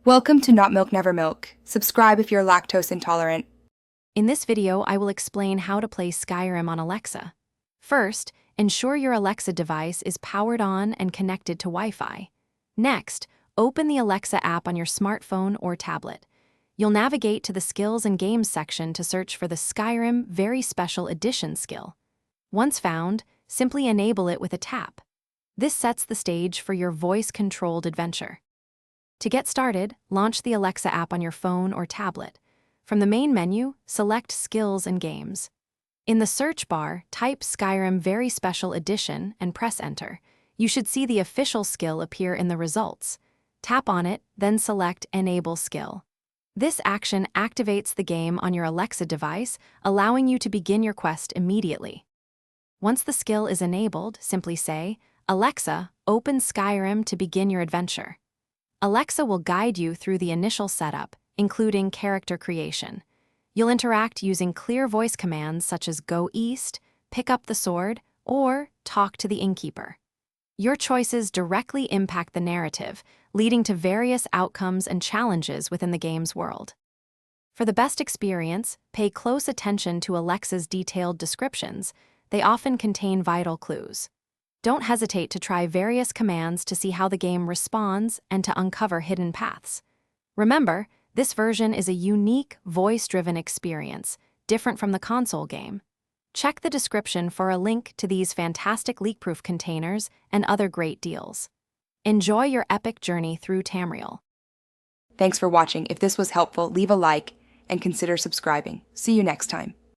Welcome to Not Milk Never Milk. Subscribe if you're lactose intolerant. In this video, I will explain how to play Skyrim on Alexa. First, ensure your Alexa device is powered on and connected to Wi-Fi. Next, open the Alexa app on your smartphone or tablet. You'll navigate to the Skills and Games section to search for the Skyrim Very Special Edition skill. Once found, simply enable it with a tap. This sets the stage for your voice-controlled adventure. To get started, launch the Alexa app on your phone or tablet. From the main menu, select Skills and Games. In the search bar, type Skyrim Very Special Edition and press Enter. You should see the official skill appear in the results. Tap on it, then select Enable Skill. This action activates the game on your Alexa device, allowing you to begin your quest immediately. Once the skill is enabled, simply say, "Alexa, open Skyrim to begin your adventure." Alexa will guide you through the initial setup, including character creation. You'll interact using clear voice commands such as Go East, Pick up the sword, or Talk to the innkeeper. Your choices directly impact the narrative, leading to various outcomes and challenges within the game's world. For the best experience, pay close attention to Alexa's detailed descriptions. They often contain vital clues. Don't hesitate to try various commands to see how the game responds and to uncover hidden paths. Remember, this version is a unique, voice-driven experience, different from the console game. Check the description for a link to these fantastic leak-proof containers and other great deals. Enjoy your epic journey through Tamriel. Thanks for watching. If this was helpful, leave a like and consider subscribing. See you next time.